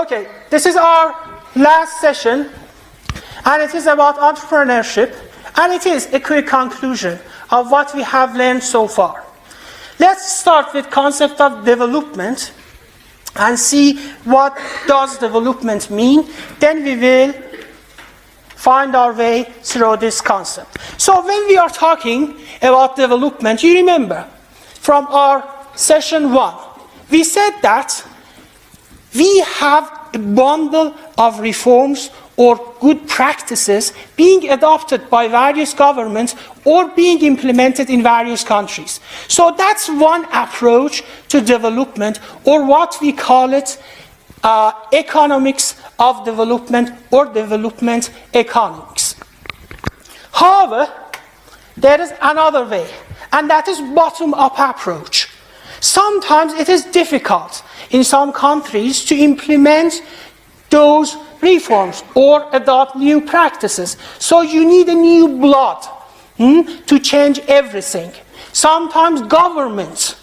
Okay, this is our last session, and it is about entrepreneurship, and it is a quick conclusion of what we have learned so far. Let's start with concept of development and see what does development mean. Then we will find our way through this concept. So when we are talking about development, you remember from our session 1, we said that we have a bundle of reforms or good practices being adopted by various governments or being implemented in various countries. So that's one approach to development, or what we call it economics of development or development economics. However, there is another way, and that is bottom-up approach. Sometimes it is difficult in some countries to implement those reforms or adopt new practices. So you need a new blood to change everything. Sometimes government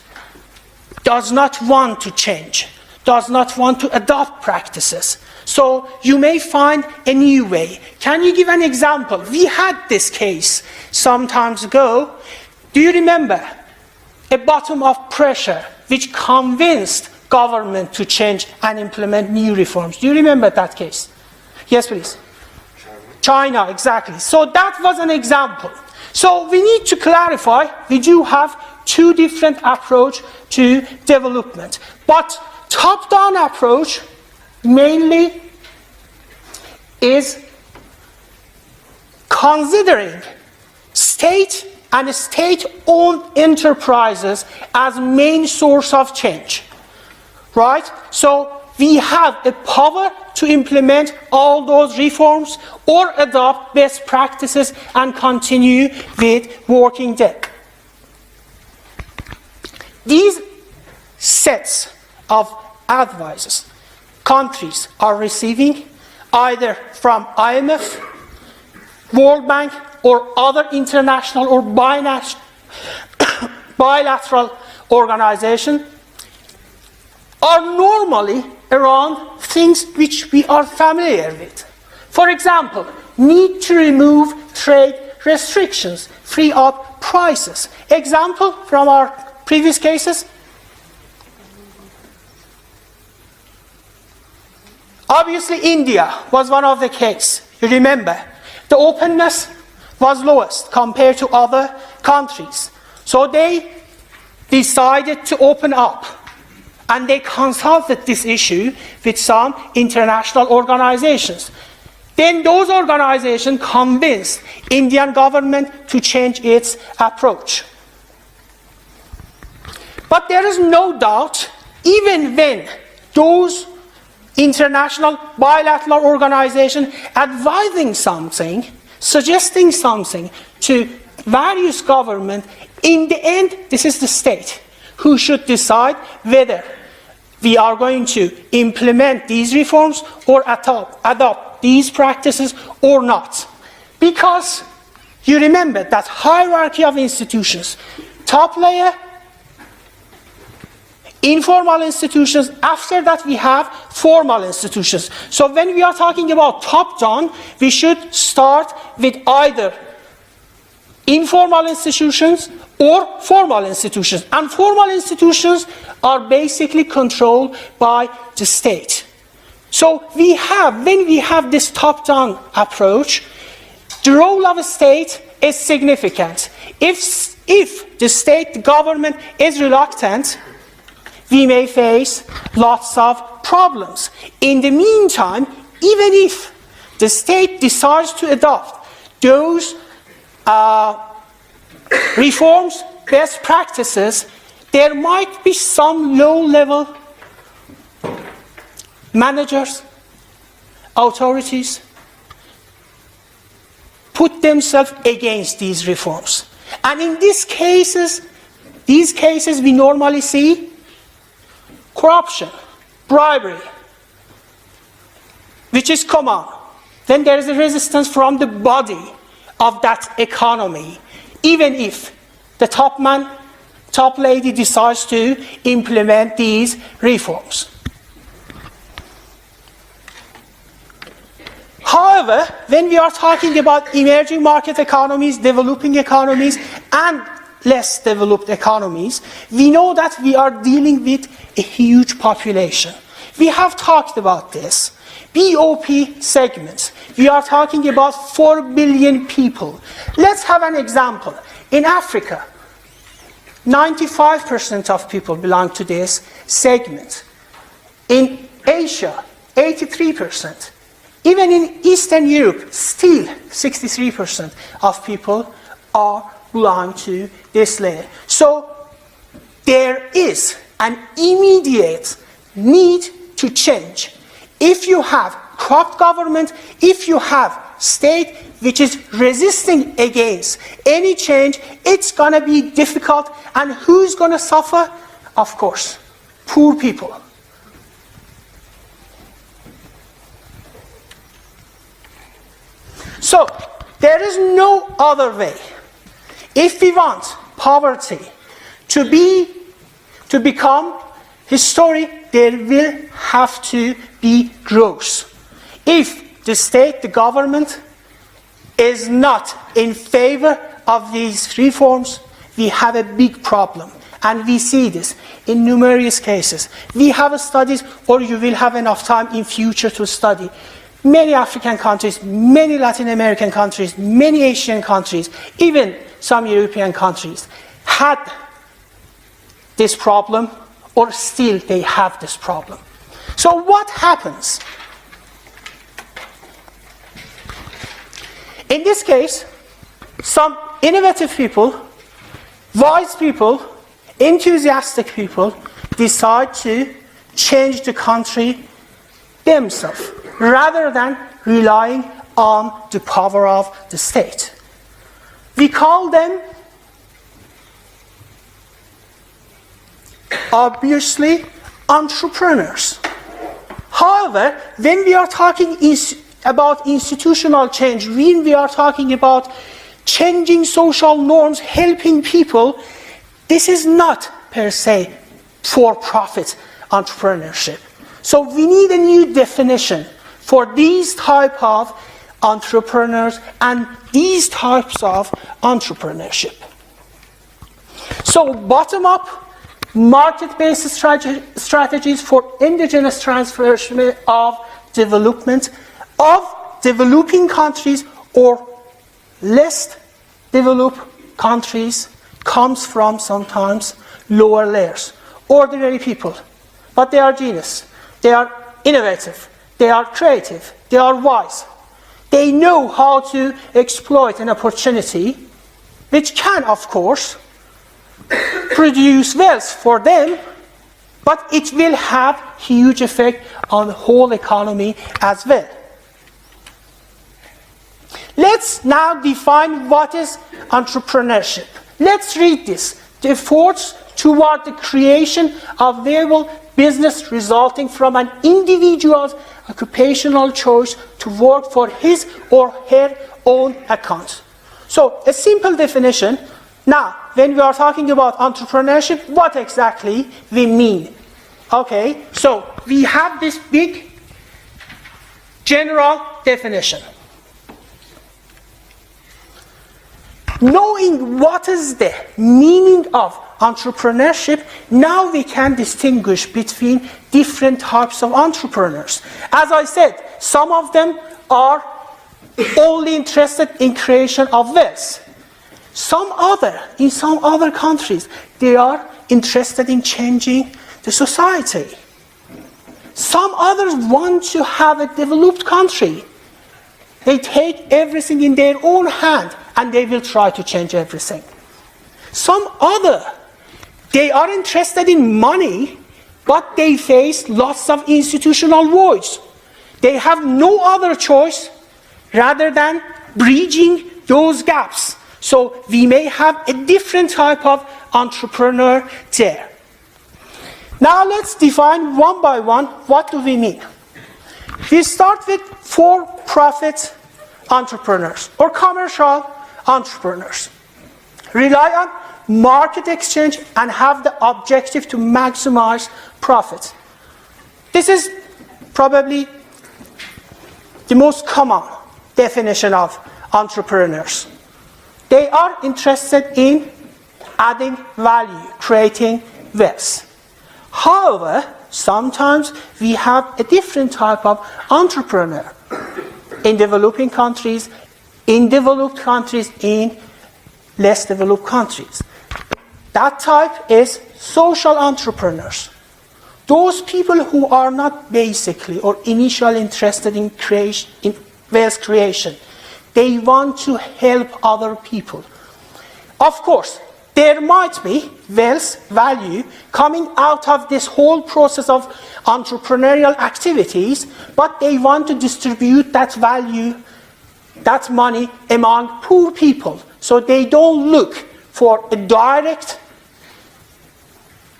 does not want to change, does not want to adopt practices. So you may find a new way. Can you give an example? We had this case some time ago. Do you remember? A bottom-up pressure which convinced government to change and implement new reforms. Do you remember that case? Yes, please. China, exactly. So that was an example. So we need to clarify, we do have two different approaches to development. But top-down approach mainly is considering state and state-owned enterprises as main source of change. Right? So we have a power to implement all those reforms or adopt best practices and continue with working them. These sets of advices countries are receiving either from IMF, World Bank, or other international or bilateral organizations are normally around things which we are familiar with. For example, need to remove trade restrictions, free up prices. Example from our previous cases. Obviously, India was one of the cases. You remember, the openness was lowest compared to other countries. So they decided to open up. And they consulted this issue with some international organizations. Then those organizations convinced Indian government to change its approach. But there is no doubt, even when those international bilateral organizations advising something, suggesting something to various governments, in the end, this is the state who should decide whether we are going to implement these reforms or adopt these practices or not. Because you remember that hierarchy of institutions, top layer, informal institutions, after that we have formal institutions. So when we are talking about top-down, we should start with either informal institutions or formal institutions. And formal institutions are basically controlled by the state. So when we have this top-down approach, the role of a state is significant. If the state government is reluctant, we may face lots of problems. In the meantime, even if the state decides to adopt those reforms, best practices, there might be some low-level managers, authorities, put themselves against these reforms. And in these cases we normally see corruption, bribery, which is common. Then there is a resistance from the body of that economy, even if the top man, top lady decides to implement these reforms. However, when we are talking about emerging market economies, developing economies, and less developed economies, we know that we are dealing with a huge population. We have talked about this. BOP segments. We are talking about 4 billion people. Let's have an example. In Africa, 95% of people belong to this segment. In Asia, 83%. Even in Eastern Europe, still 63% of people belong to this layer. So there is an immediate need to change. If you have corrupt government, if you have state which is resisting against any change, it's going to be difficult. And who's going to suffer? Of course, poor people. So, there is no other way. If we want poverty to become historic, there will have to be growth. If the state, the government, is not in favor of these reforms, we have a big problem. And we see this in numerous cases. We have studies, or you will have enough time in future to study. Many African countries, many Latin American countries, many Asian countries, even some European countries had this problem, or still they have this problem. So what happens? In this case, some innovative people, wise people, enthusiastic people decide to change the country themselves, rather than relying on the power of the state. We call them, obviously, entrepreneurs. However, when we are talking about institutional change, when we are talking about changing social norms, helping people, this is not per se for-profit entrepreneurship. So we need a new definition for these type of entrepreneurs and these types of entrepreneurship. So bottom-up, market-based strategies for indigenous transformation of development of developing countries or less developed countries comes from sometimes lower layers, ordinary people. But they are genius, they are innovative, they are creative, they are wise. They know how to exploit an opportunity which can, of course, produce wealth for them, but it will have huge effect on the whole economy as well. Let's now define what is entrepreneurship. Let's read this. The efforts toward the creation of viable business resulting from an individual's occupational choice to work for his or her own account. So, a simple definition. Now, when we are talking about entrepreneurship, what exactly we mean? Okay, so we have this big general definition. Knowing what is the meaning of entrepreneurship, now we can distinguish between different types of entrepreneurs. As I said, some of them are only interested in creation of wealth. In some other countries, they are interested in changing the society. Some others want to have a developed country. They take everything in their own hand and they will try to change everything. Some other, they are interested in money, but they face lots of institutional voids. They have no other choice rather than bridging those gaps. So we may have a different type of entrepreneur there. Now let's define one by one what do we mean. We start with for-profit entrepreneurs or commercial entrepreneurs. Rely on market exchange and have the objective to maximize profits. This is probably the most common definition of entrepreneurs. They are interested in adding value, creating wealth. However, sometimes we have a different type of entrepreneur in developing countries, in developed countries, in less developed countries. That type is social entrepreneurs. Those people who are not basically or initially interested in wealth creation. They want to help other people. Of course, there might be wealth, value, coming out of this whole process of entrepreneurial activities, but they want to distribute that value, that money among poor people. So they don't look for a direct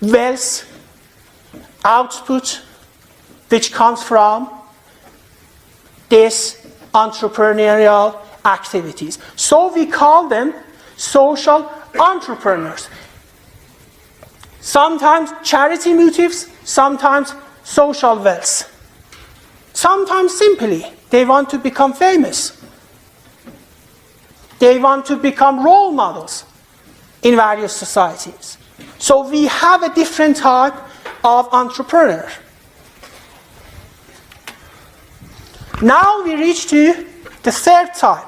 wealth output which comes from this entrepreneurial activities. So we call them social entrepreneurs. Sometimes charity motives, sometimes social wealth. Sometimes simply they want to become famous. They want to become role models in various societies. So we have a different type of entrepreneur. Now we reach to the third type,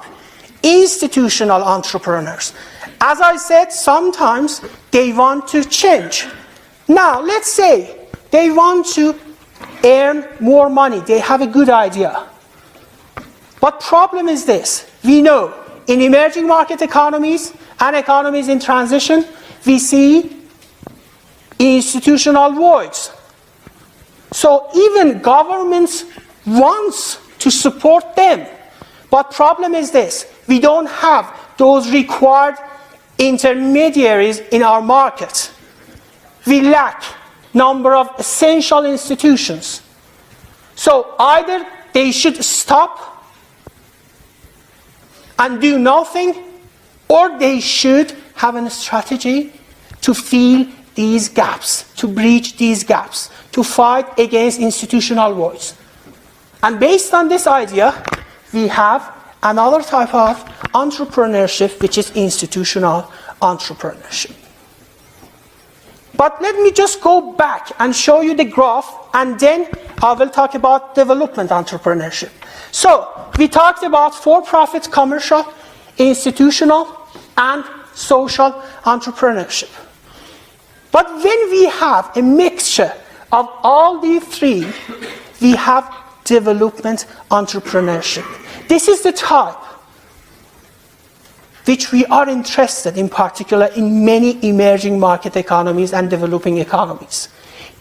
institutional entrepreneurs. As I said, sometimes they want to change. Now, let's say they want to earn more money. They have a good idea. But problem is this. We know in emerging market economies and economies in transition, we see institutional voids. So even governments want to support them. But problem is this. We don't have those required intermediaries in our market. We lack number of essential institutions. So either they should stop and do nothing, or they should have a strategy to fill these gaps, to bridge these gaps, to fight against institutional voids. And based on this idea, we have another type of entrepreneurship, which is institutional entrepreneurship. But let me just go back and show you the graph, and then I will talk about development entrepreneurship. So, we talked about for-profit, commercial, institutional, and social entrepreneurship. But when we have a mixture of all these three, we have development entrepreneurship. This is the type which we are interested in particular in many emerging market economies and developing economies.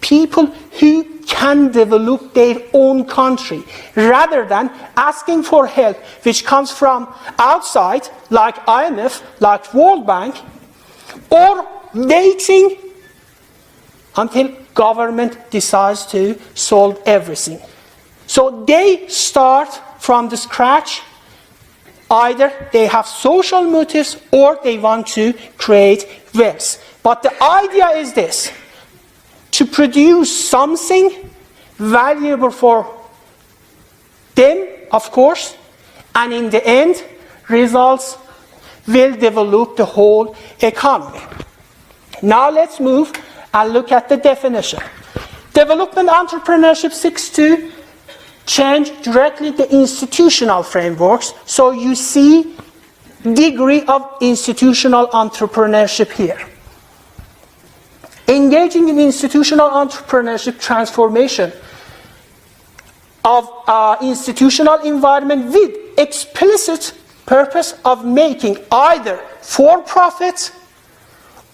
People who can develop their own country rather than asking for help which comes from outside, like IMF, like World Bank, or waiting until government decides to solve everything. So they start from the scratch. Either they have social motives or they want to create wealth. But the idea is this: to produce something valuable for them, of course, and in the end, results will develop the whole economy. Now let's move and look at the definition. Development entrepreneurship seeks to change directly the institutional frameworks. So you see degree of institutional entrepreneurship here. Engaging in institutional entrepreneurship transformation of institutional environment with explicit purpose of making either for-profit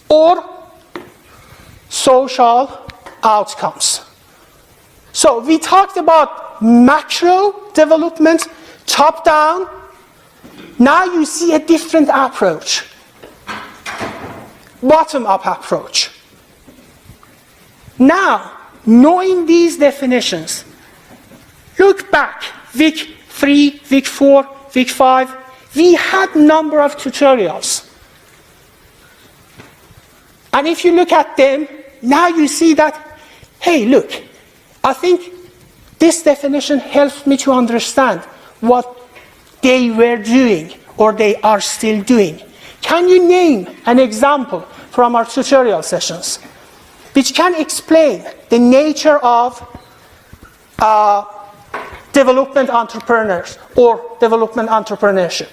or social outcomes. So we talked about macro development, top-down. Now you see a different approach, bottom-up approach. Now, knowing these definitions, look back, week 3, week 4, week 5, we had a number of tutorials. And if you look at them, now you see that, hey, look, I think this definition helps me to understand what they were doing or they are still doing. Can you name an example from our tutorial sessions which can explain the nature of development entrepreneurs or development entrepreneurship?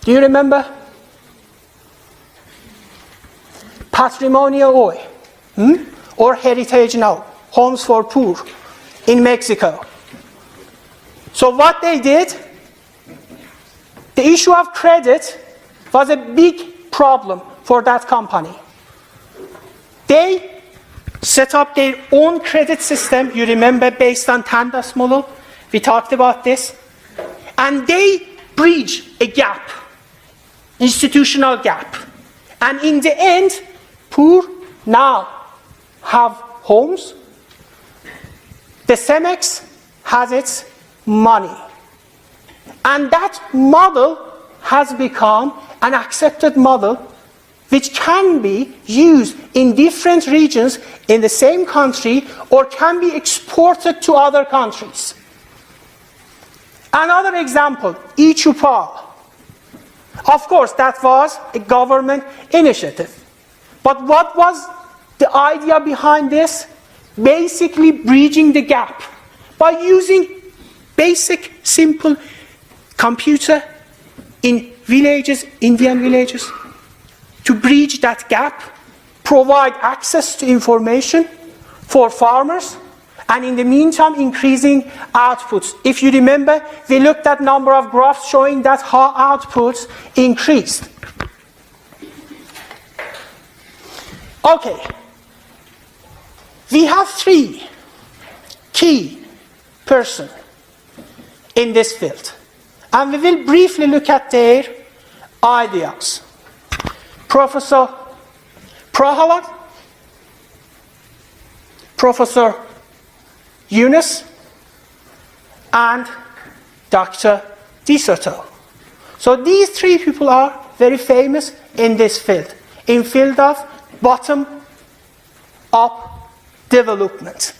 Do you remember? Patrimonio Hoy, or Heritage Now, Homes for Poor in Mexico. So what they did, the issue of credit was a big problem for that company. They set up their own credit system, you remember, based on Tandas model. We talked about this. And they bridged a gap, institutional gap. And in the end, poor now have homes. The CEMEX has its money. And that model has become an accepted model which can be used in different regions in the same country or can be exported to other countries. Another example, E-Chupal. Of course, that was a government initiative. But what was the idea behind this? Basically bridging the gap by using basic, simple computer in villages, Indian villages, to bridge that gap, provide access to information for farmers, and in the meantime increasing outputs. If you remember, we looked at number of graphs showing that how outputs increased. Okay, we have three key persons in this field, and we will briefly look at their ideas. Professor Prahlad, Professor Yunus, and Dr. DeSoto. So these three people are very famous in this field, in field of bottom-up development.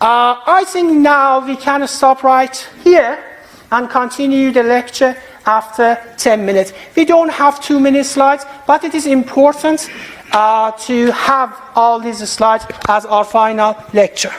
I think now we can stop right here and continue the lecture after 10 minutes. We don't have 2-minute slides, but it is important to have all these slides as our final lecture.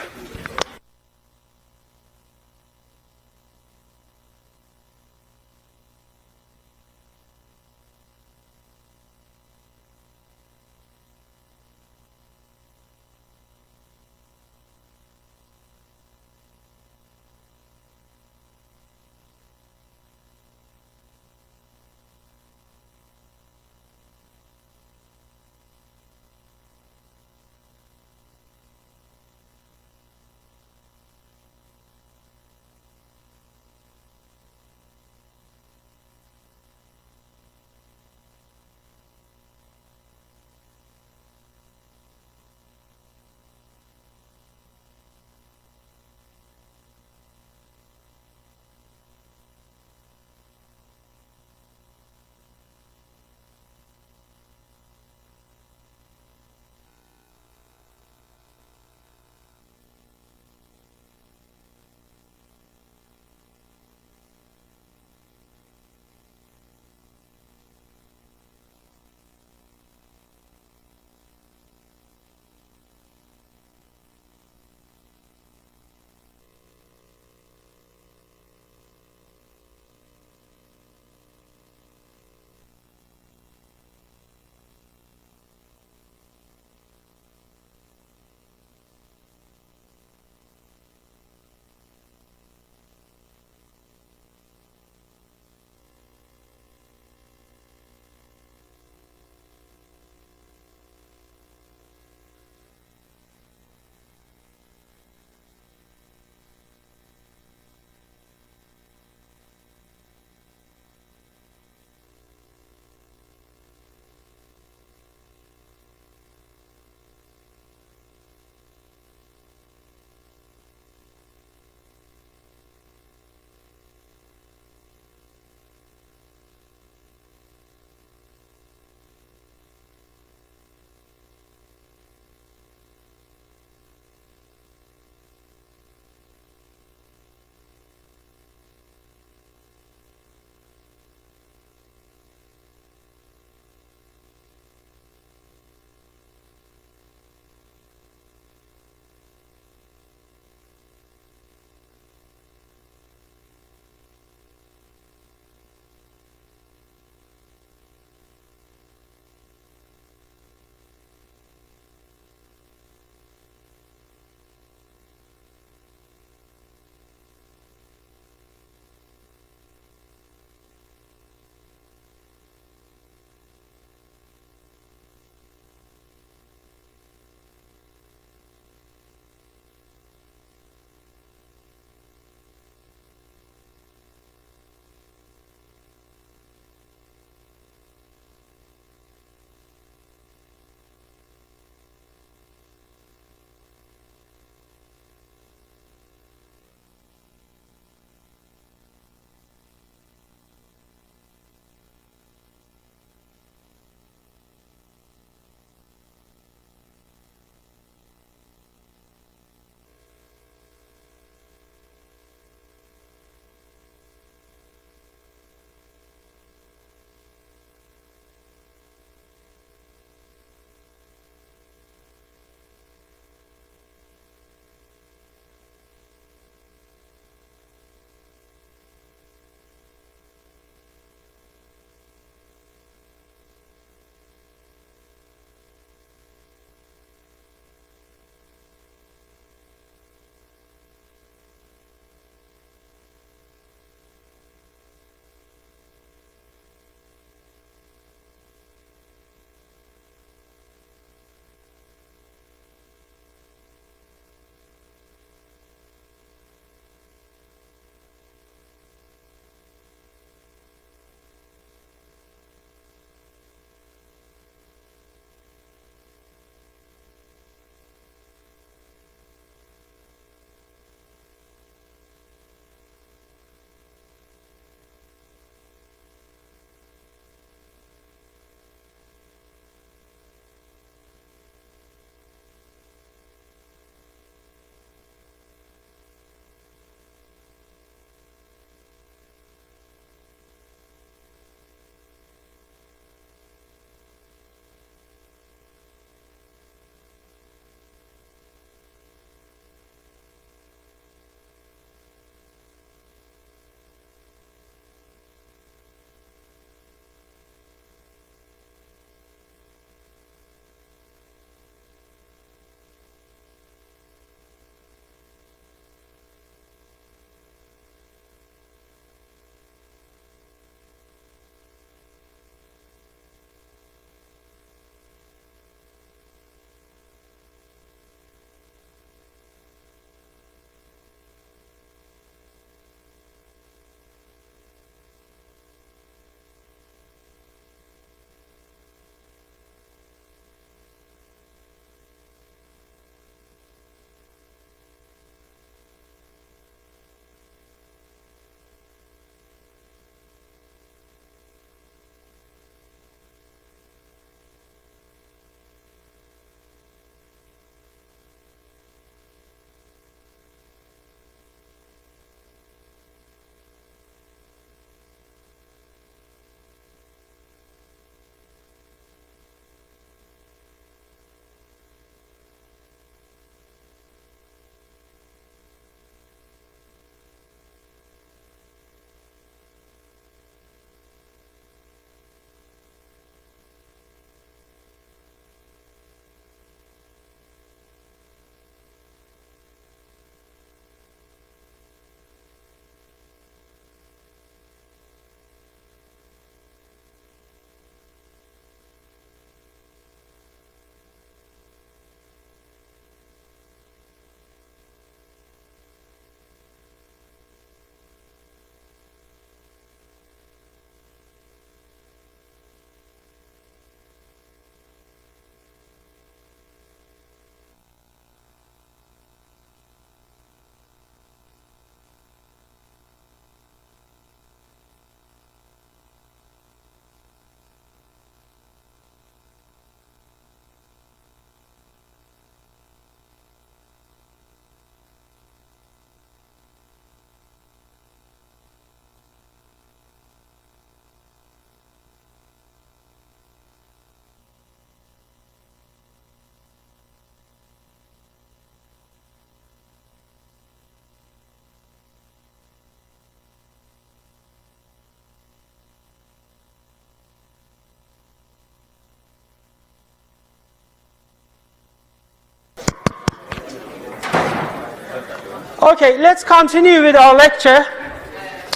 Okay, let's continue with our lecture.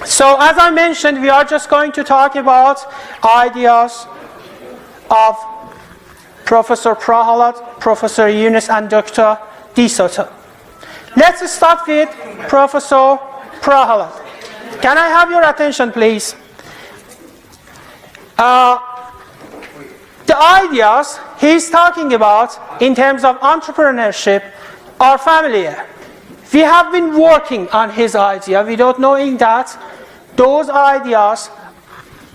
So as I mentioned, we are just going to talk about ideas of Professor Prahlad, Professor Yunus, and Dr. DeSoto. Let's start with Professor Prahlad. Can I have your attention, please? The ideas he's talking about in terms of entrepreneurship are familiar. We have been working on his idea without knowing that those ideas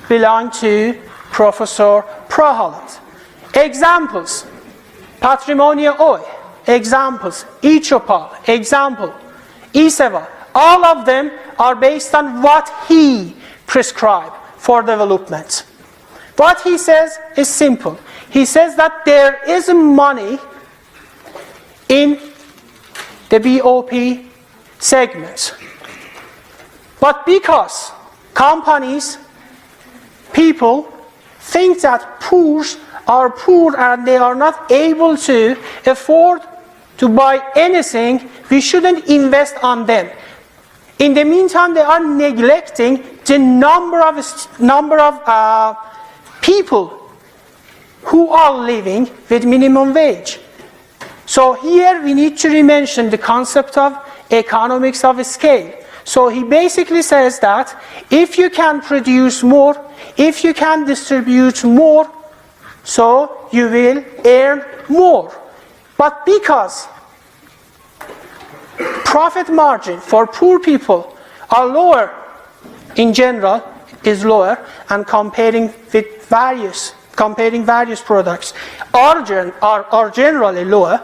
belong to Professor Prahlad. Examples: patrimonial oil. Examples: e-Chopal. Example: E7. All of them are based on what he prescribed for development. What he says is simple. He says that there is money in the BOP segment. But because companies, people think that poor are poor and they are not able to afford to buy anything, we shouldn't invest on them. In the meantime, they are neglecting the number of people who are living with minimum wage. So here we need to mention the concept of economics of scale. So he basically says that if you can produce more, if you can distribute more, so you will earn more. But because profit margin for poor people are lower in general, is lower, and comparing various products are generally lower,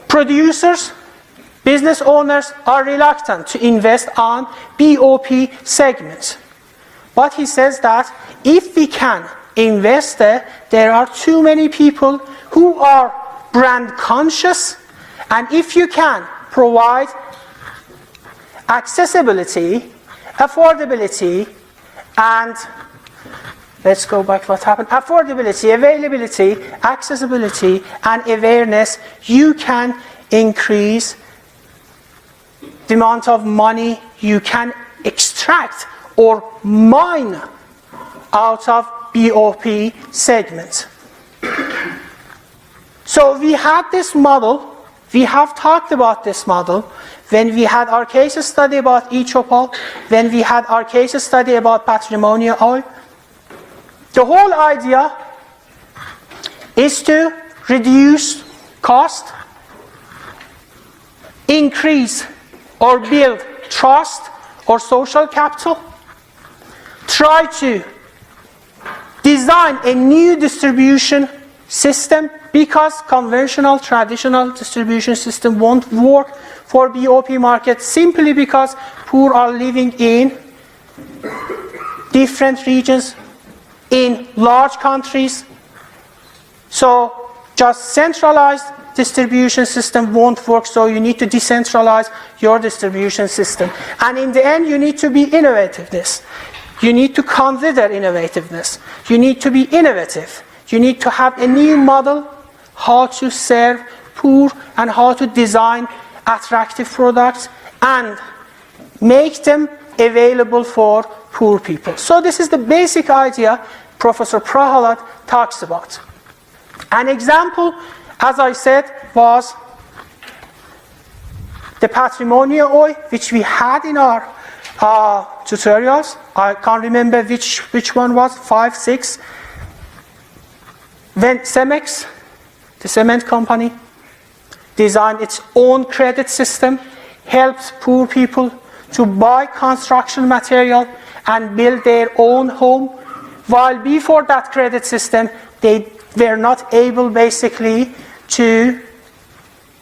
producers, business owners are reluctant to invest on BOP segments. But he says that if we can invest there are too many people who are brand conscious, and if you can provide accessibility, affordability, and let's go back what happened. Affordability, availability, accessibility, and awareness, you can increase the amount of money you can extract or mine out of BOP segments. So we had this model, we have talked about this model when we had our case study about e-Chopal, when we had our case study about patrimonial oil. The whole idea is to reduce cost, increase or build trust or social capital, try to design a new distribution system, because conventional, traditional distribution system won't work for BOP market simply because poor are living in different regions, in large countries. So just centralized distribution system won't work, so you need to decentralize your distribution system. And in the end, you need to be innovativeness. You need to consider innovativeness. You need to be innovative. You need to have a new model how to serve poor and how to design attractive products and make them available for poor people. So this is the basic idea Professor Prahlad talks about. An example, as I said, was the patrimonial oil, which we had in our tutorials. I can't remember which one was, 5, 6. When Cemex, the cement company, designed its own credit system, helped poor people to buy construction material and build their own home, while before that credit system, they were not able basically to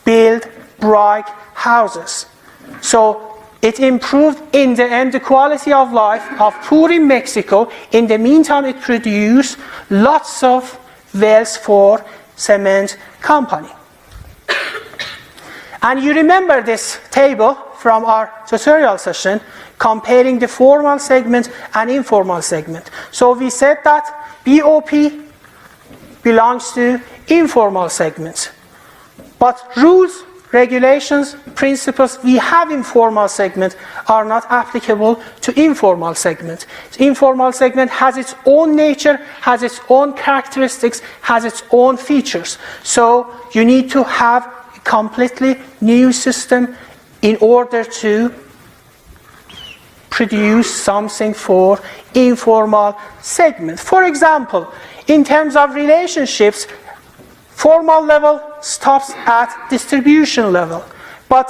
build brick houses. So it improved in the end the quality of life of poor in Mexico. In the meantime, it produced lots of wealth for cement company. And you remember this table from our tutorial session comparing the formal segment and informal segment. So we said that BOP belongs to informal segments. But rules regulations, principles we have in formal segment are not applicable to informal segment. Informal segment has its own nature, has its own characteristics, has its own features. So you need to have a completely new system in order to produce something for informal segment. For example, in terms of relationships, formal level stops at distribution level. But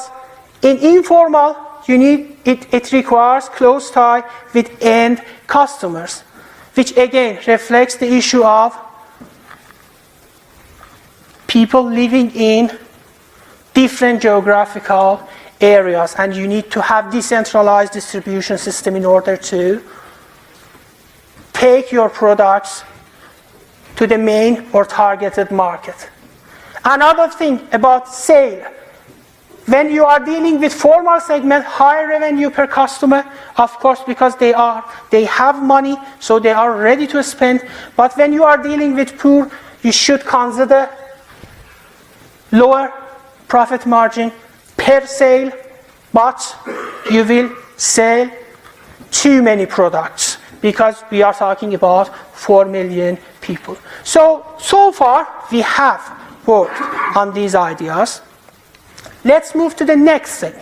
in informal, it requires close tie with end customers, which again reflects the issue of people living in different geographical areas, and you need to have decentralized distribution system in order to take your products to the main or targeted market. Another thing about sale, when you are dealing with formal segment, higher revenue per customer, of course, because they have money, so they are ready to spend. But when you are dealing with poor, you should consider lower profit margin per sale, but you will sell too many products, because we are talking about 4 million people. So far we have worked on these ideas. Let's move to the next thing.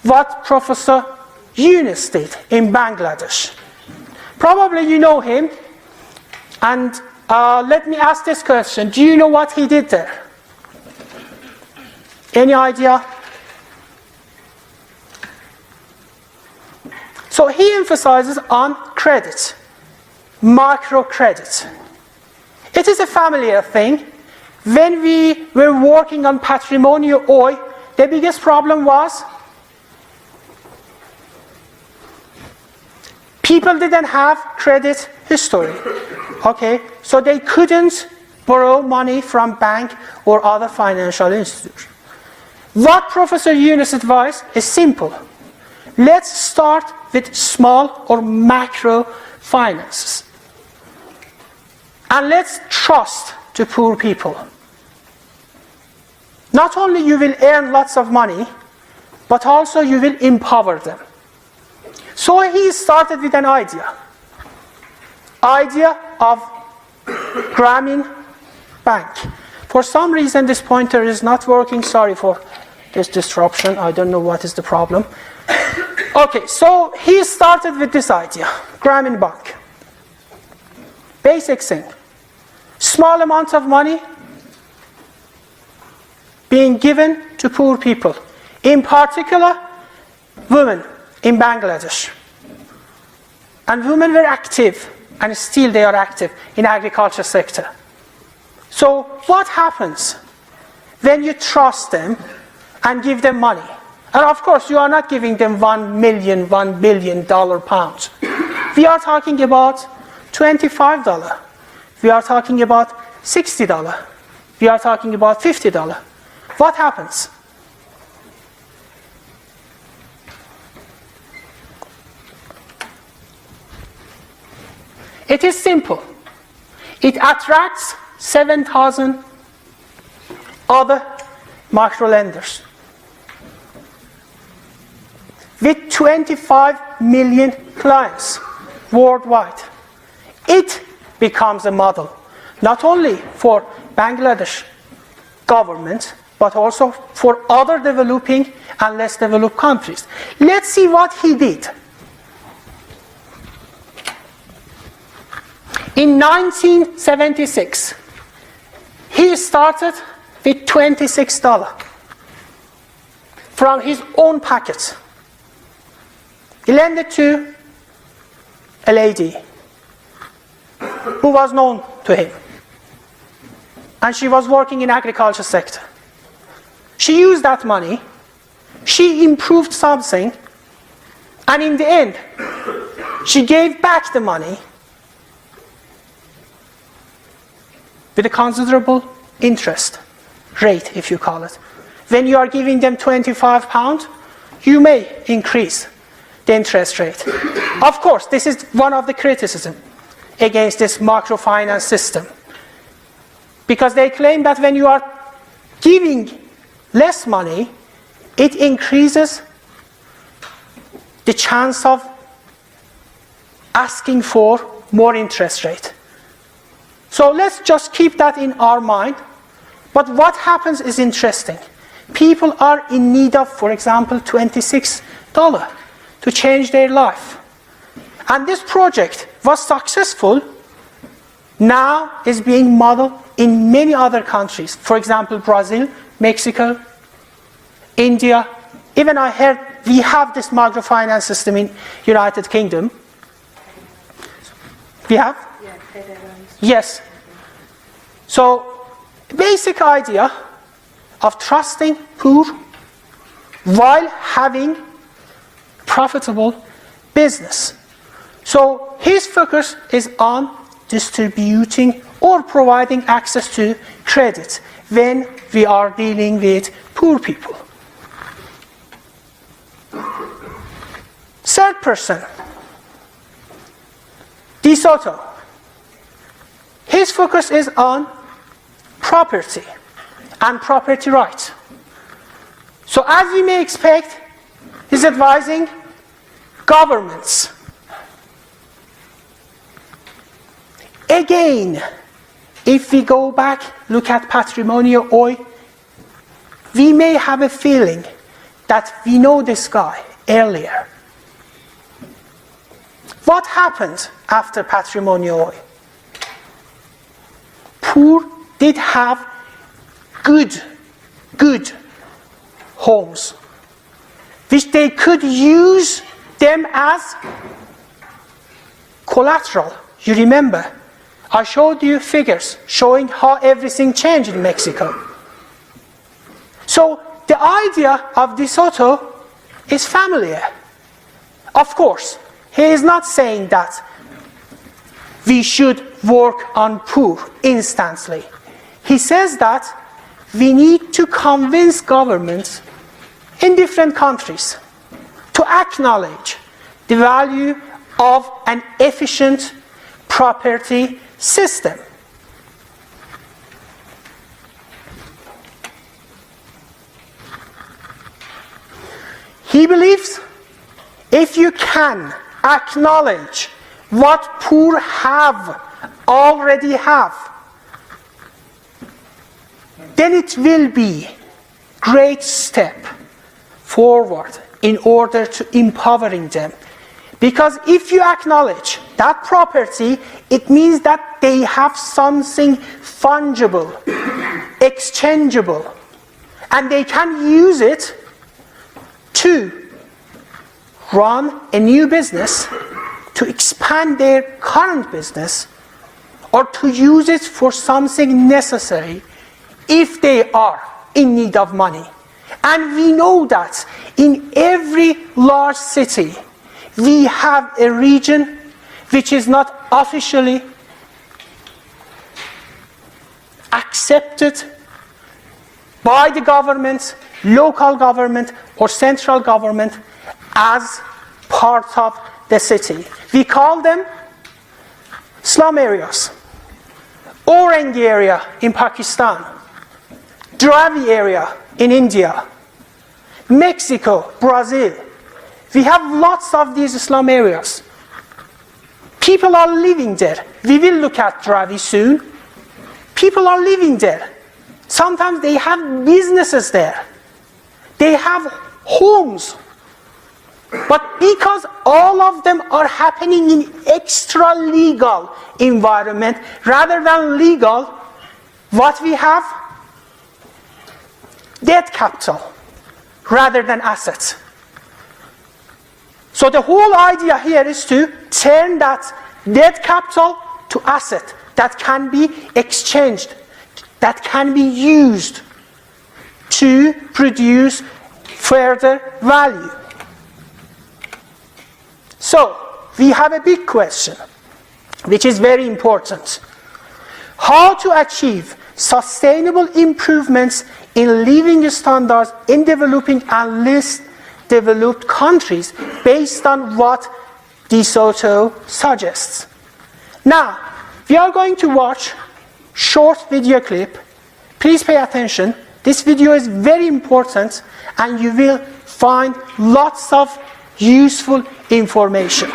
What Professor Yunus did in Bangladesh. Probably you know him, and let me ask this question. Do you know what he did there? Any idea? So he emphasizes on credit, microcredit. It is a familiar thing. When we were working on patrimonial oil, the biggest problem was people didn't have credit history. Okay, so they couldn't borrow money from bank or other financial institutions. What Professor Yunus advised is simple. Let's start with small or macro finances. And let's trust to poor people. Not only you will earn lots of money, but also you will empower them. So he started with an idea of Grameen Bank. For some reason this pointer is not working. Sorry for this disruption. I don't know what is the problem. Okay, so he started with this idea, Grameen Bank. Basic thing. Small amounts of money being given to poor people, in particular women in Bangladesh. And women were active, and still they are active in agriculture sector. So what happens when you trust them and give them money? And of course you are not giving them $1 billion pounds. We are talking about $25. We are talking about $60. We are talking about $50. What happens? It is simple. It attracts 7,000 other micro lenders with 25 million clients worldwide. It becomes a model, not only for Bangladesh government, but also for other developing and less developed countries. Let's see what he did. In 1976, he started with $26 from his own pocket. He lent it to a lady who was known to him, and she was working in agriculture sector. She used that money, she improved something, and in the end, she gave back the money with a considerable interest rate, if you call it. When you are giving them £25, you may increase the interest rate. Of course, this is one of the criticisms against this microfinance system, because they claim that when you are giving less money, it increases the chance of asking for more interest rate. So let's just keep that in our mind. But what happens is interesting. People are in need of, for example, $26 to change their life. And this project was successful, now is being modeled in many other countries. For example, Brazil, Mexico, India. Even I heard we have this microfinance system in United Kingdom. We have? Yes. So, basic idea of trusting poor while having profitable business. So, his focus is on distributing or providing access to credit when we are dealing with poor people. Third person, DeSoto. His focus is on property and property rights. So as we may expect, he's advising governments. Again, if we go back, look at patrimonial oil, we may have a feeling that we know this guy earlier. What happened after patrimonial oil? Poor did have good homes, which they could use them as collateral. You remember, I showed you figures showing how everything changed in Mexico. So the idea of DeSoto is familiar. Of course, he is not saying that we should work on poor instantly. He says that we need to convince governments in different countries to acknowledge the value of an efficient property system. He believes if you can acknowledge what poor already have, then it will be a great step forward in order to empowering them. Because if you acknowledge that property, it means that they have something fungible, exchangeable, and they can use it to run a new business, to expand their current business, or to use it for something necessary if they are in need of money. And we know that in every large city, we have a region which is not officially accepted by the government, local government, or central government as part of the city. We call them slum areas. Orangi area in Pakistan, Dravi area in India, Mexico, Brazil. We have lots of these slum areas. People are living there. We will look at Dravi soon. People are living there. Sometimes they have businesses there. They have homes. But because all of them are happening in extra-legal environment rather than legal, what we have? Debt capital rather than assets. So the whole idea here is to turn that debt capital to asset that can be exchanged, that can be used to produce further value. So, we have a big question, which is very important. How to achieve sustainable improvements in living standards in developing and least developed countries based on what DeSoto suggests. Now, we are going to watch short video clip. Please pay attention This video is very important and you will find lots of useful information.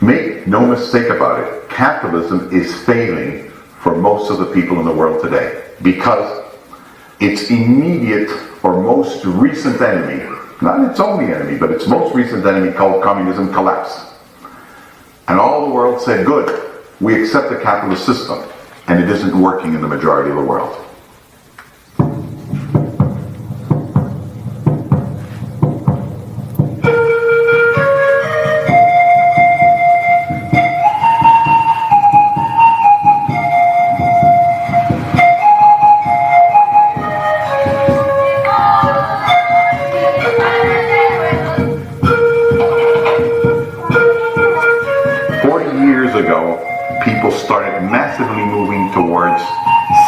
Make no mistake about it, capitalism is failing for most of the people in the world today because its immediate or most recent enemy, not its only enemy, but its most recent enemy called communism collapsed. And all the world said, good, we accept the capitalist system, and it isn't working in the majority of the world. 40 years ago, people started massively moving towards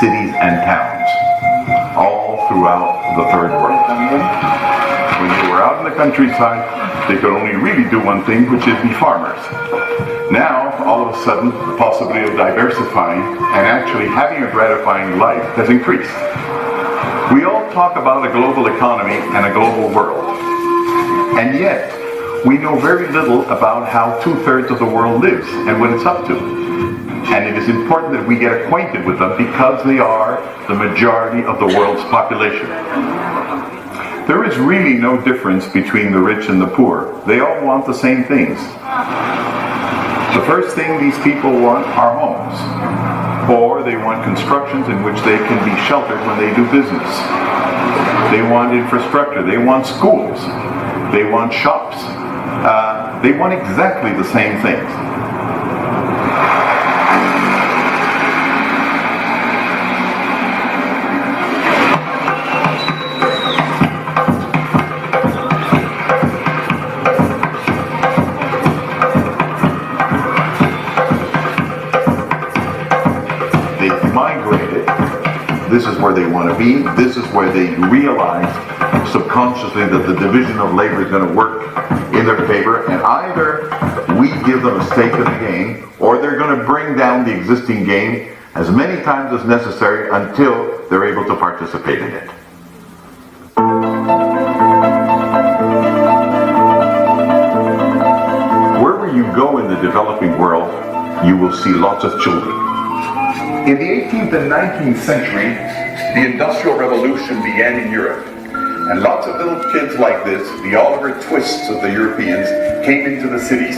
cities and towns, all throughout the third world. When they were out in the countryside, they could only really do one thing, which is be farmers. Now, all of a sudden, the possibility of diversifying and actually having a gratifying life has increased. We all talk about a global economy and a global world, and yet we know very little about how 2/3 of the world lives and what it's up to. And it is important that we get acquainted with them because they are the majority of the world's population. There is really no difference between the rich and the poor. They all want the same things. The first thing these people want are homes, or they want constructions in which they can be sheltered when they do business. They want infrastructure, they want schools, they want shops. They want exactly the same things. They've migrated. This is where they want to be. This is where they realize subconsciously that the division of labor is going to work in their favor, and either we give them a stake in the game, or they're going to bring down the existing game as many times as necessary until they're able to participate in it. Wherever you go in the developing world, you will see lots of children. In the 18th and 19th century, the Industrial Revolution began in Europe. And lots of little kids like this, the Oliver Twists of the Europeans, came into the cities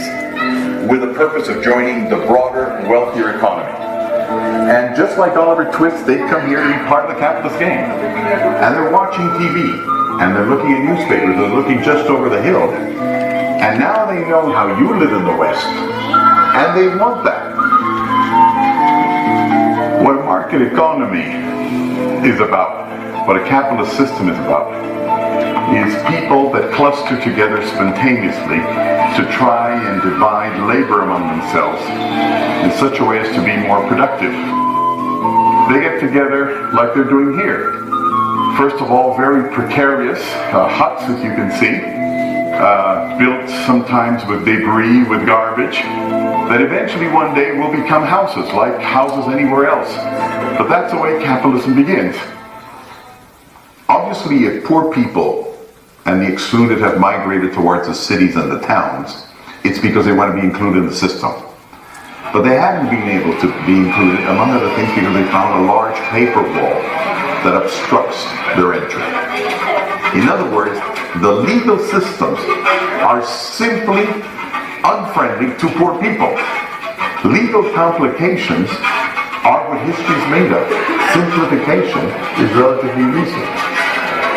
with the purpose of joining the broader, wealthier economy. And just like Oliver Twist, they come here to be part of the capitalist game. And they're watching TV, and they're looking at newspapers, they're looking just over the hill. And now they know how you live in the West, and they want that. What a market economy is about, what a capitalist system is about, is people that cluster together spontaneously to try and divide labor among themselves in such a way as to be more productive. They get together like they're doing here. First of all, very precarious huts, as you can see, built sometimes with debris, with garbage, that eventually one day will become houses, like houses anywhere else. But that's the way capitalism begins. Obviously, if poor people and the excluded have migrated towards the cities and the towns, it's because they want to be included in the system. But they haven't been able to be included, among other things, because they found a large paper wall that obstructs their entry. In other words, The legal systems are simply unfriendly to poor people. Legal complications are what history is made of. Simplification is relatively recent.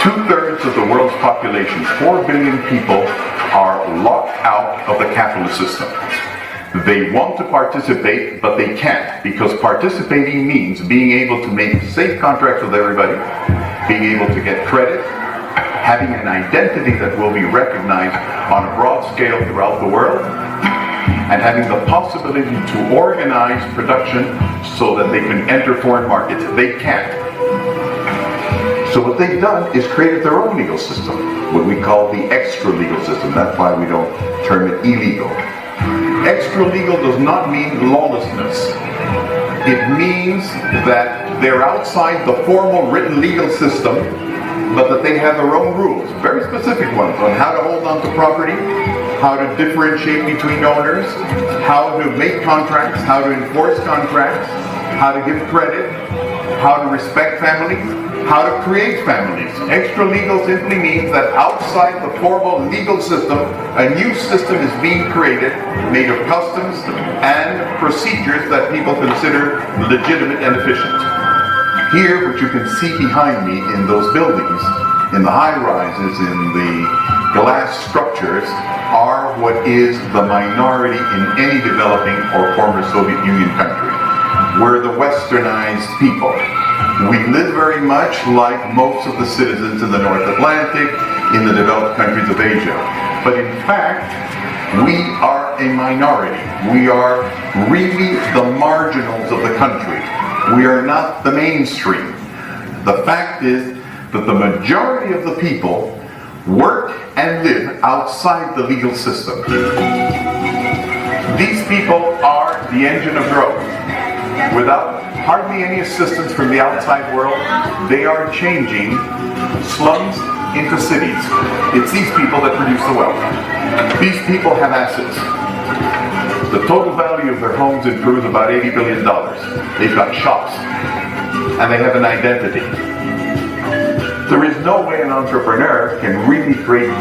2/3 of the world's population, 4 billion people, are locked out of the capitalist system. They want to participate, but they can't, because participating means being able to make safe contracts with everybody, being able to get credit, having an identity that will be recognized on a broad scale throughout the world, and having the possibility to organize production so that they can enter foreign markets. They can't. So what they've done is created their own legal system, what we call the extra-legal system. That's why we don't term it illegal. Extra-legal does not mean lawlessness. It means that they're outside the formal written legal system, but that they have their own rules, very specific ones, on how to hold on to property, how to differentiate between owners, how to make contracts, how to enforce contracts, how to give credit, how to respect families, how to create families. Extra-legal simply means that outside the formal legal system, a new system is being created, made of customs and procedures that people consider legitimate and efficient. Here, what you can see behind me in those buildings, in the high-rises, in the glass structures, are what is the minority in any developing or former Soviet Union country. We're the westernized people. We live very much like most of the citizens in the North Atlantic, in the developed countries of Asia. But in fact, we are a minority. We are really the marginals of the country. We are not the mainstream. The fact is that the majority of the people work and live outside the legal system. These people are the engine of growth. Without hardly any assistance from the outside world, they are changing slums into cities. It's these people that produce the wealth. These people have assets. The total value of their homes in Peru is about $80 billion. They've got shops, and they have an identity. There is no way an entrepreneur can really create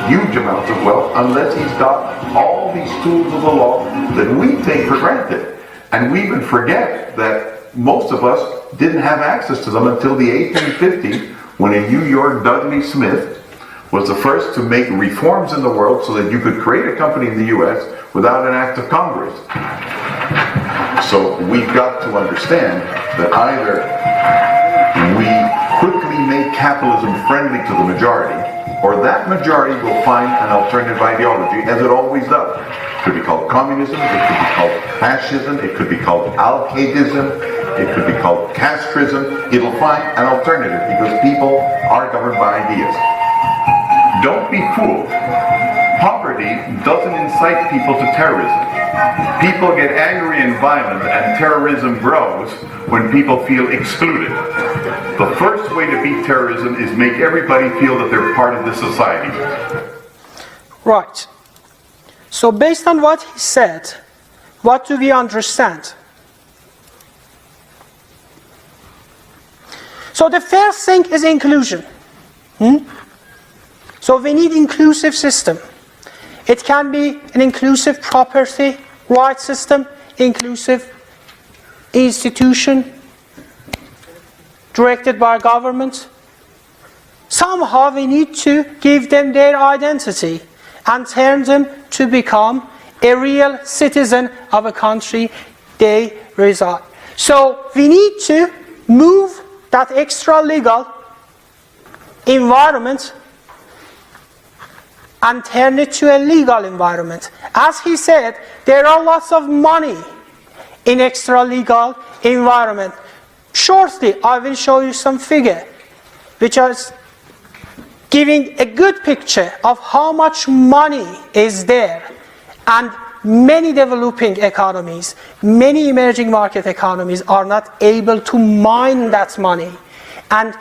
huge amounts of wealth unless he's got all these tools of the law that we take for granted. And we even forget that most of us didn't have access to them until the 1850s, when in New York, Dudley Smith was the first to make reforms in the world so that you could create a company in the US without an act of Congress. So we've got to understand that either we quickly make capitalism friendly to the majority, or that majority will find an alternative ideology, as it always does. It could be called communism, it could be called fascism, it could be called al-Qaedism, it could be called castrism. It'll find an alternative because people are governed by ideas. Don't be fooled. Poverty doesn't incite people to terrorism. People get angry and violent, and terrorism grows when people feel excluded. The first way to beat terrorism is make everybody feel that they're part of the society. Right. So based on what he said, what do we understand? So the first thing is inclusion. So we need inclusive system. It can be an inclusive property right system, inclusive institution directed by government. Somehow we need to give them their identity and turn them to become a real citizen of a country they reside. So we need to move that extra-legal environment and turn it to a legal environment. As he said, there are lots of money in extra-legal environment. Shortly, I will show you some figure which is giving a good picture of how much money is there. And many developing economies, many emerging market economies are not able to mine that money and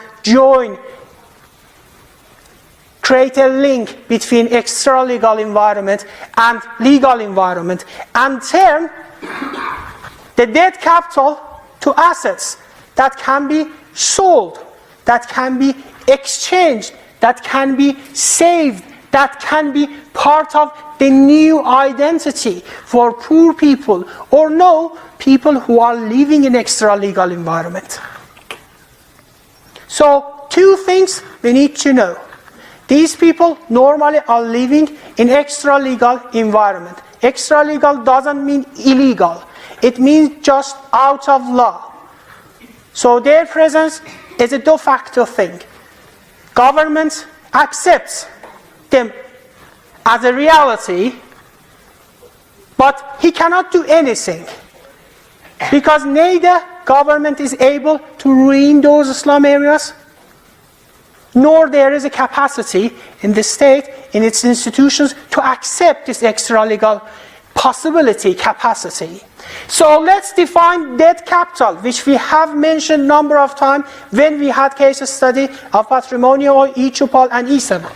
create a link between extra-legal environment and legal environment and turn the dead capital to assets that can be sold, that can be exchanged that can be saved, that can be part of the new identity for poor people, or no, people who are living in extra-legal environment. So, two things we need to know. These people normally are living in extra-legal environment. Extra-legal doesn't mean illegal. It means just out of law. So their presence is a de facto thing. Government accepts them as a reality, but he cannot do anything. Because neither government is able to ruin those slum areas, nor there is a capacity in the state, in its institutions, to accept this extra-legal possibility, capacity. So let's define debt capital, which we have mentioned a number of times when we had case study of Patrimonial, E2PAL, and E7.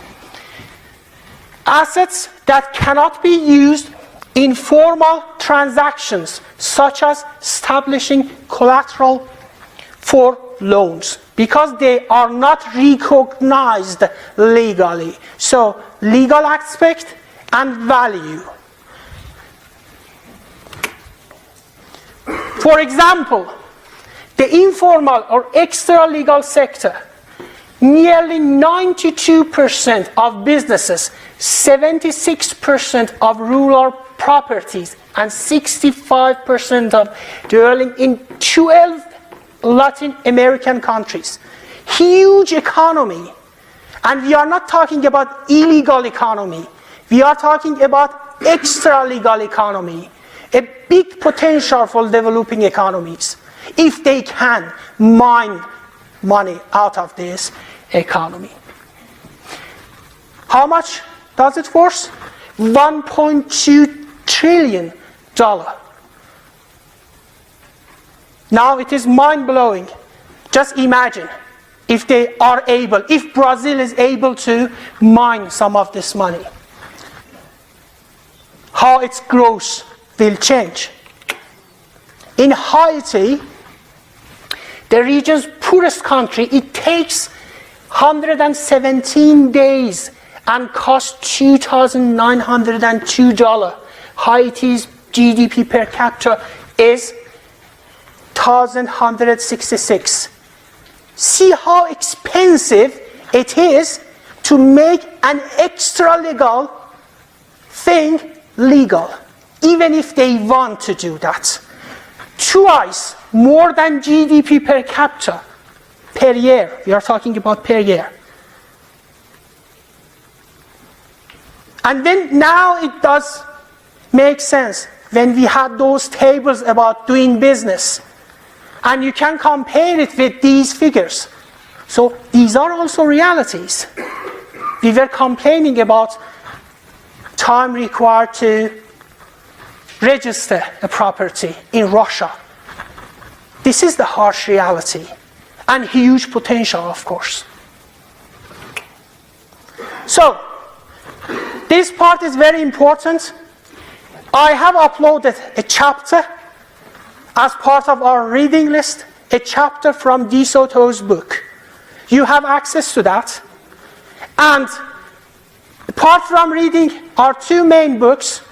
Assets that cannot be used in formal transactions, such as establishing collateral for loans, because they are not recognized legally. So, legal aspect and value. For example, the informal or extra-legal sector, nearly 92% of businesses, 76% of rural properties, and 65% of dwelling in 12 Latin American countries. Huge economy. And we are not talking about illegal economy. We are talking about extra-legal economy. A big potential for developing economies, if they can mine money out of this economy. How much does it worth? $1.2 trillion. Now it is mind-blowing. Just imagine if they are able, if Brazil is able to mine some of this money, how its growth will change. In Haiti, the region's poorest country, it takes 117 days and costs $2,902. Haiti's GDP per capita is 1,166. See how expensive it is to make an extra-legal thing legal, even if they want to do that. Twice more than GDP per capita per year. We are talking about per year. And then now it does make sense when we had those tables about doing business. And you can compare it with these figures. So these are also realities. We were complaining about time required to register a property in Russia. This is the harsh reality, and huge potential, of course. So, this part is very important. I have uploaded a chapter as part of our reading list, a chapter from DeSoto's book. You have access to that. And apart from reading our two main books,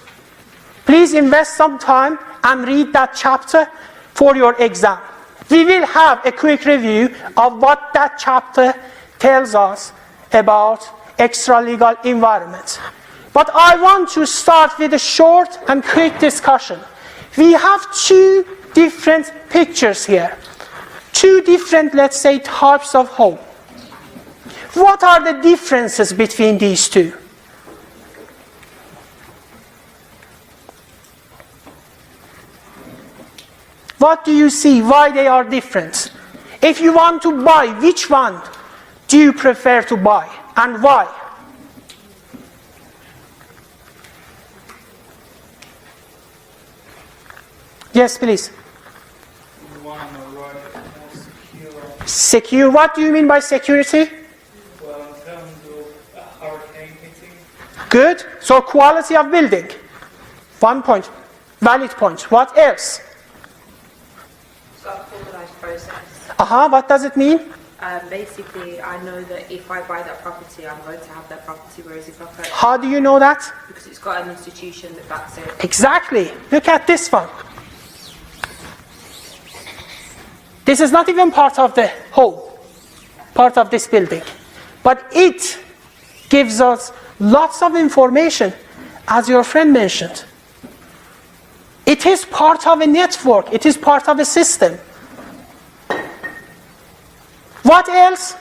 please invest some time and read that chapter for your exam. We will have a quick review of what that chapter tells us about extra-legal environment. But I want to start with a short and quick discussion. We have two different pictures here. Two different, let's say, types of home. What are the differences between these two? What do you see? Why they are different? If you want to buy, which one do you prefer to buy and why? Yes, please. One on the right, more secure. Secure. What do you mean by security? Well, in terms of hurricane hitting. Good. So quality of building. 1 point. Valid point. What else? Organized process. What does it mean? Basically, I know that if I buy that property, I'm going to have that property, whereas if I purchase, How do you know that? because it's got an institution that backs it. Exactly. Look at this one. This is not even part of the whole, part of this building. But it gives us lots of information, as your friend mentioned. It is part of a network. It is part of a system. What else?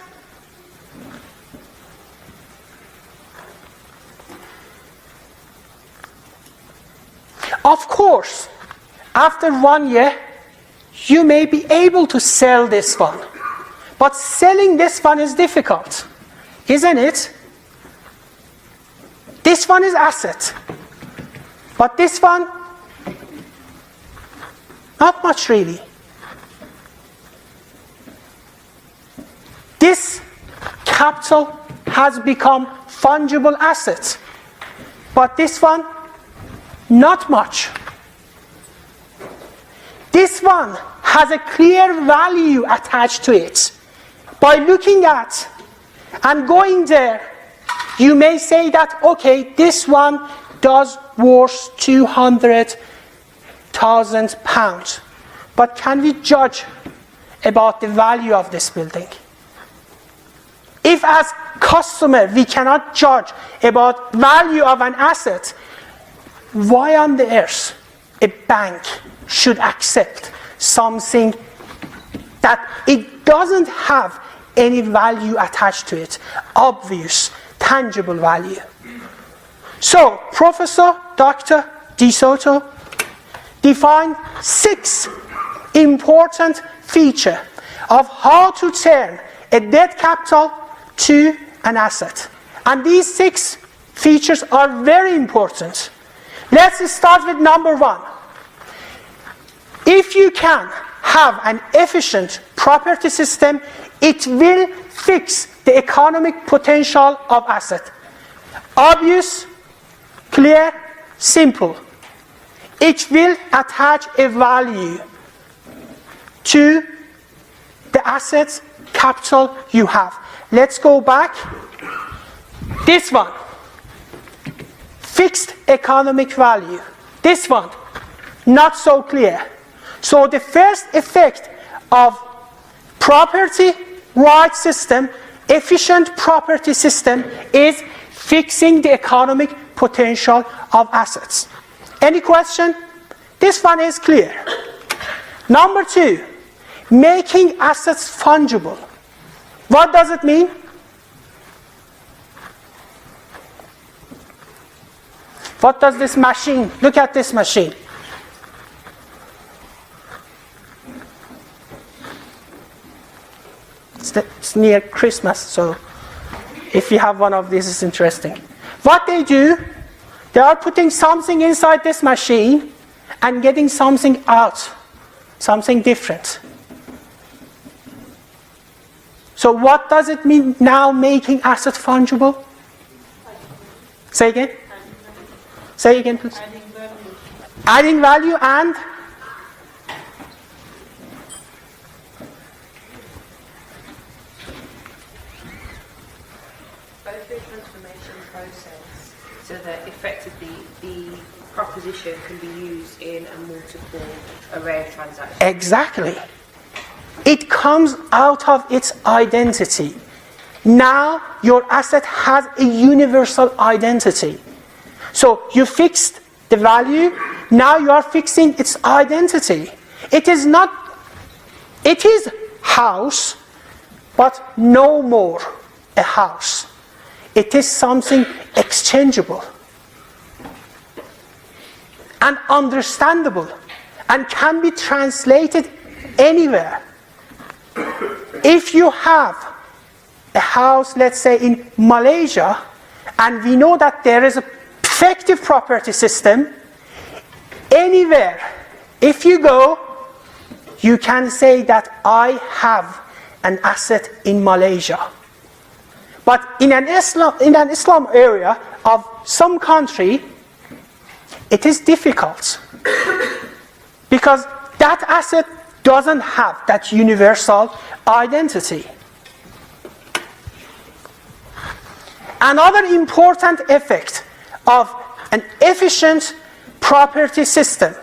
Of course, after 1 year, you may be able to sell this one. But selling this one is difficult, isn't it? This one is asset. But this one, not much really. This capital has become fungible asset. But this one, not much. This one has a clear value attached to it. By looking at and going there, you may say that, okay, this one does worth £200,000. But can we judge about the value of this building? If as customer we cannot judge about value of an asset, why on the earth a bank should accept something that it doesn't have any value attached to it, obvious, tangible value? So, Professor Dr. DeSoto defined 6 important features of how to turn a dead capital to an asset. And these 6 features are very important. Let's start with number 1. If you can have an efficient property system, it will fix the economic potential of asset. Obvious, clear, simple. It will attach a value to the assets, capital you have. Let's go back. This one, fixed economic value. This one, not so clear. So the first effect of property right system, efficient property system, is fixing the economic potential of assets. Any question? This one is clear. Number 2, making assets fungible. What does it mean? What does this machine, look at this machine. It's near Christmas, so if you have one of these, it's interesting. What they do, they are putting something inside this machine and getting something out, something different. So what does it mean now, making assets fungible? Say again? Say again, please. Adding value. Adding value and? Both the transformation process, so that effectively the proposition can be used in a multiple array of transactions. Exactly. It comes out of its identity. Now your asset has a universal identity. So you fixed the value, now you are fixing its identity. It is house, but no more a house. It is something exchangeable and understandable and can be translated anywhere. If you have a house, let's say in Malaysia, and we know that there is an effective property system, anywhere, if you go, you can say that I have an asset in Malaysia. But in an Islam area of some country, it is difficult because that asset doesn't have that universal identity. another important effect of an efficient property system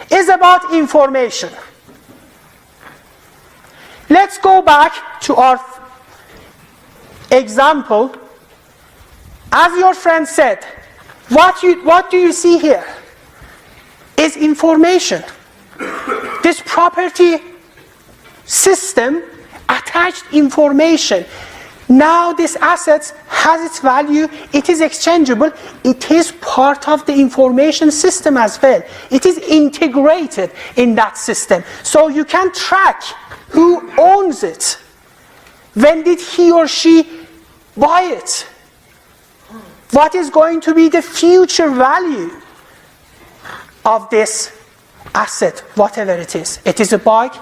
is about information. Let's go back to our example. As your friend said, what do you see here? Is information. This property system attached information. Now this asset has its value, it is exchangeable, it is part of the information system as well. It is integrated in that system. So you can track who owns it. When did he or she buy it? What is going to be the future value of this asset, whatever it is? It is a bike,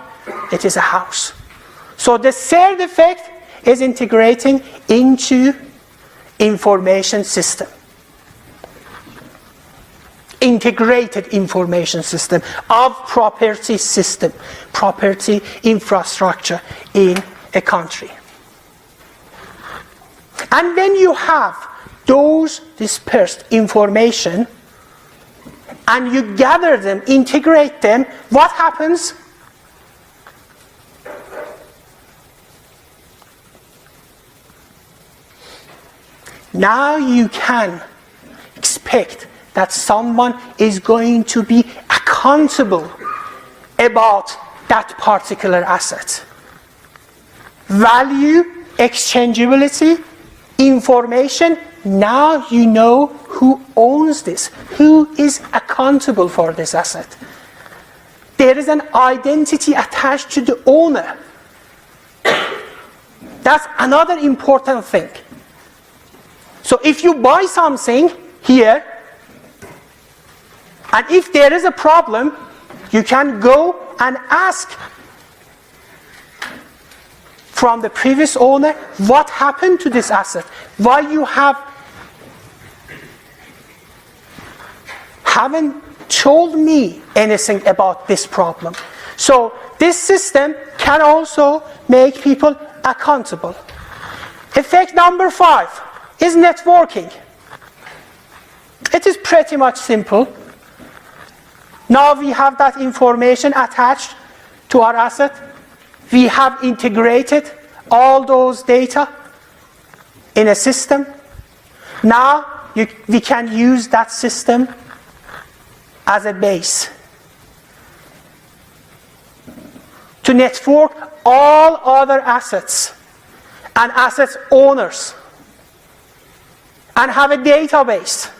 it is a house. So the third effect is integrating into information system. Integrated information system of property system, property infrastructure in a country. And when you have those dispersed information and you gather them, integrate them, what happens? Now you can expect that someone is going to be accountable about that particular asset. Value, exchangeability, information, now you know who owns this, who is accountable for this asset. There is an identity attached to the owner. That's another important thing. So if you buy something here, and if there is a problem, you can go and ask from the previous owner, what happened to this asset? Why you haven't told me anything about this problem? So this system can also make people accountable. Effect number 5 is networking. It is pretty much simple. Now we have that information attached to our asset. We have integrated all those data in a system. Now we can use that system as a base to network all other assets and assets owners and have a database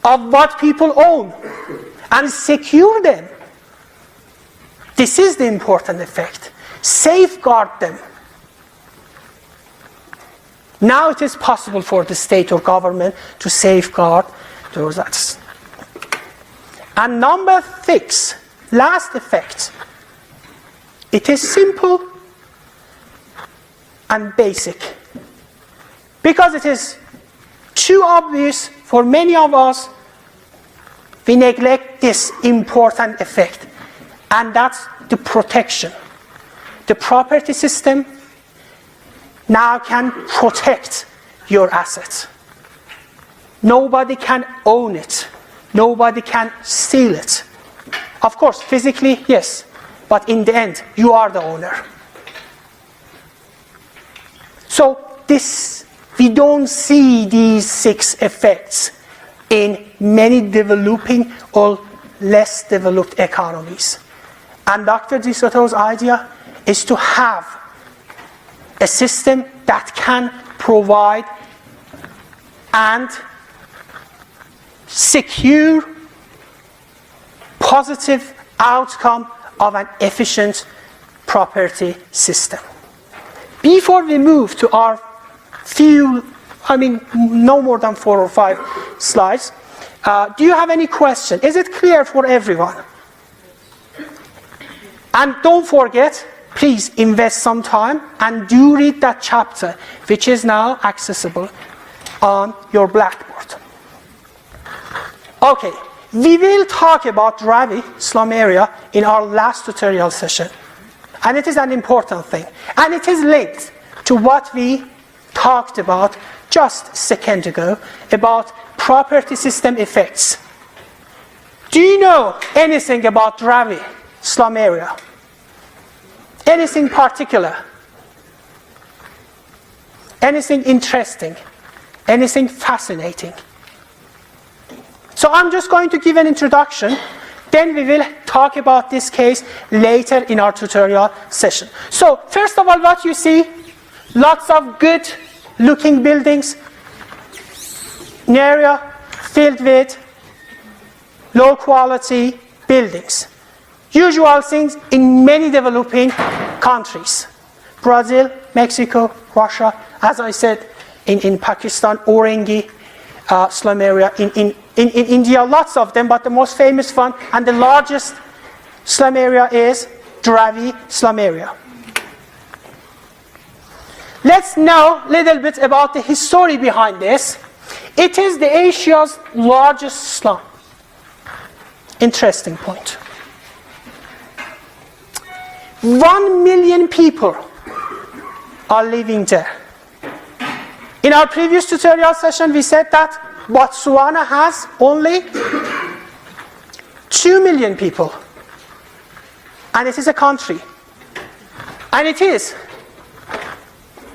of what people own and secure them. This is the important effect. Safeguard them. Now it is possible for the state or government to safeguard those assets. And number 6, last effect. It is simple and basic. Because it is too obvious for many of us, we neglect this important effect. And that's the protection. The property system now can protect your assets. Nobody can own it. Nobody can steal it. Of course, physically, yes. But in the end, you are the owner. So we don't see these 6 effects in many developing or less developed economies. And Dr. DeSoto's idea is to have a system that can provide and secure positive outcome of an efficient property system. Before we move to our no more than 4 or 5 slides, do you have any question? Is it clear for everyone? And don't forget, please invest some time and do read that chapter, which is now accessible on your blackboard. Okay, we will talk about Ravi slum area in our last tutorial session. And it is an important thing. And it is linked to what we talked about just a second ago about property system effects. Do you know anything about Dravi slum area? Anything particular? Anything interesting? Anything fascinating? So I'm just going to give an introduction, then we will talk about this case later in our tutorial session. So first of all, what you see, lots of good looking buildings, an area filled with low quality buildings. Usual things in many developing countries. Brazil, Mexico, Russia, as I said, in Pakistan, Orangi slum area, in India, lots of them, but the most famous one and the largest slum area is Dravi slum area. Let's know a little bit about the history behind this. It is the Asia's largest slum. Interesting point. 1 million people are living there. In our previous tutorial session, we said that Botswana has only 2 million people. And it is a country. And it is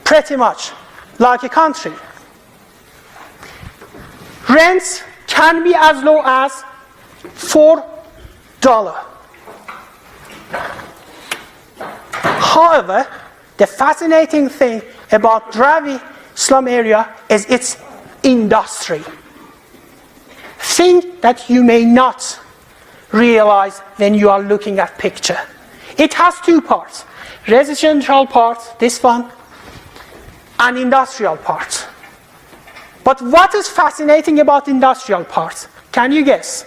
pretty much like a country. Rents can be as low as $4. However, the fascinating thing about Dravi slum area is its industry. Thing that you may not realize when you are looking at picture. It has two parts. Residential part, this one, and industrial part. But what is fascinating about industrial part? Can you guess?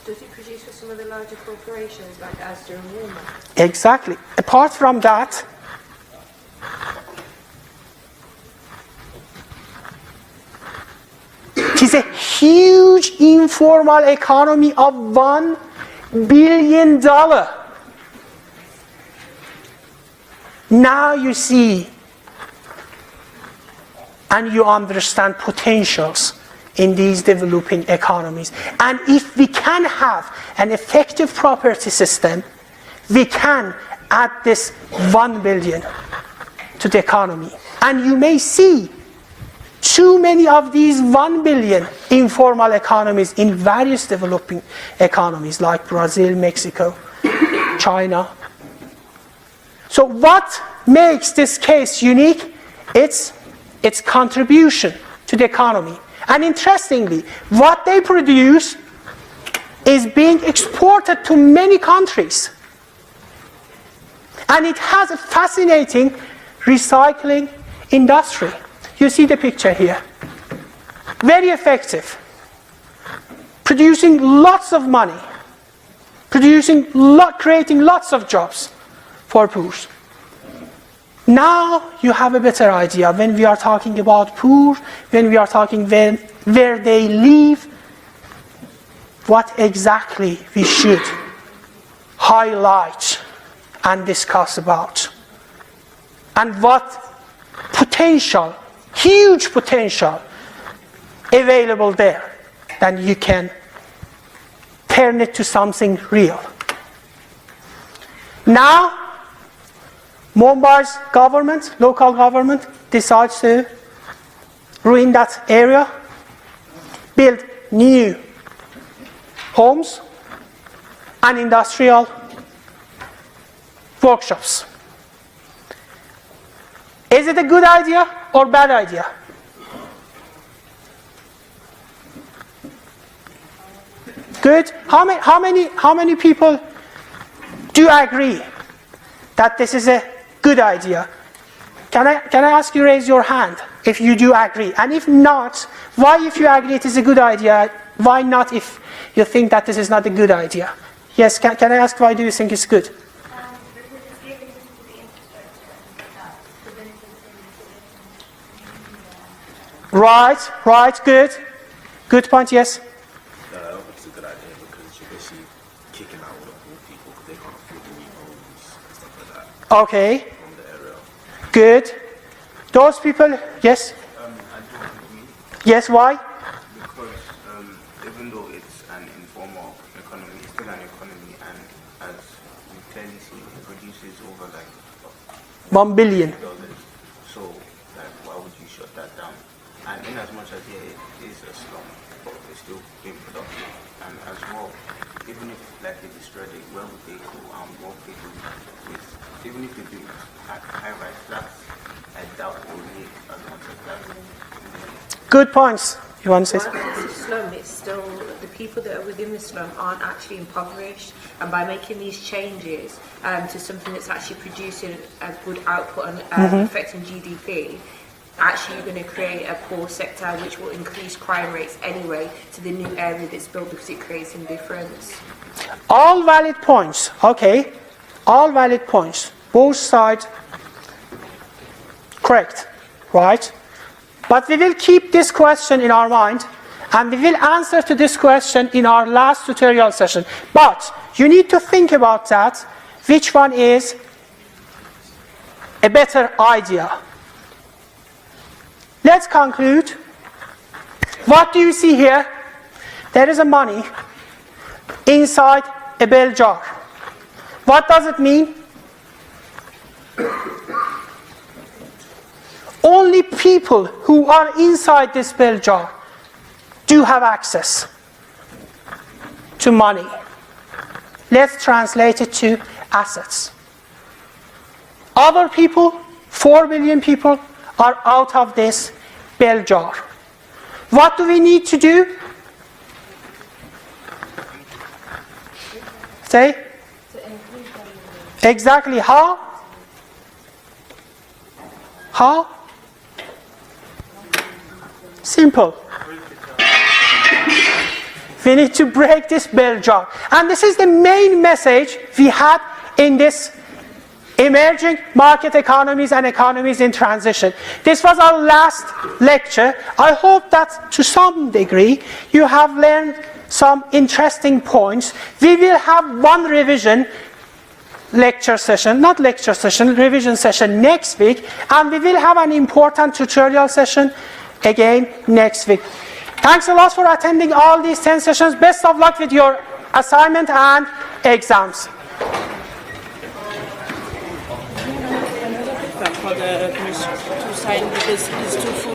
Does it produce for some of the larger corporations like Aston and Walmart? Exactly. Apart from that, it is a huge informal economy of $1 billion. Now you see and you understand potentials in these developing economies. And if we can have an effective property system, we can add this 1 billion to the economy. And you may see too many of these 1 billion informal economies in various developing economies like Brazil, Mexico, China. So what makes this case unique? It's its contribution to the economy. And interestingly, what they produce is being exported to many countries. And it has a fascinating recycling industry. You see the picture here. Very effective. Producing lots of money. Creating lots of jobs for poor. Now you have a better idea when we are talking about poor, when we are talking where they live, what exactly we should highlight and discuss about. And what potential, huge potential available there, then you can turn it to something real. Now, Mumbai's government, local government, decides to ruin that area, build new homes and industrial workshops. Is it a good idea or bad idea? Good. How many people do agree that this is a good idea? Can I ask you raise your hand if you do agree? And if not, why if you agree it is a good idea, why not if you think that this is not a good idea? Yes, can I ask why do you think it's good? Right, good. Good point, yes. I don't think it's a good idea because you're basically kicking out all the poor people because they can't afford the new homes and stuff like that Okay, from the area. good. Those people, yes? I don't agree Yes, why? because even though it's an informal economy, it's still an economy, and as we clearly see, it produces over like $1 billion. dollars. So, like, why would you shut that down? And in as much as it is a slum, it's still being productive. And as well, even if like they destroyed it, where would they go and work people with? Even if they do high rise flats, I doubt they will make as much as that. Good points. You want to say something? While it's a slum, it's still the people that are within the slum aren't actually impoverished, and by making these changes to something that's actually producing a good output and affecting GDP, actually you're going to create a poor sector which will increase crime rates anyway to the new area that's built because it creates indifference. All valid points, okay? All valid points. Both sides correct, right? But we will keep this question in our mind, and we will answer to this question in our last tutorial session. But you need to think about that, which one is a better idea. Let's conclude. What do you see here? There is a money inside a bell jar. What does it mean? Only people who are inside this bell jar do have access to money. Let's translate it to assets. Other people, 4 billion people, are out of this bell jar. What do we need to do? Say? Exactly. How? How? Simple. We need to break this bell jar. And this is the main message we had in this emerging market economies and economies in transition. This was our last lecture. I hope that to some degree you have learned some interesting points. We will have one revision lecture session, not lecture session, revision session next week, and we will have an important tutorial session again next week. Thanks a lot for attending all these 10 sessions. Best of luck with your assignment and exams. For the to sign because it's too full.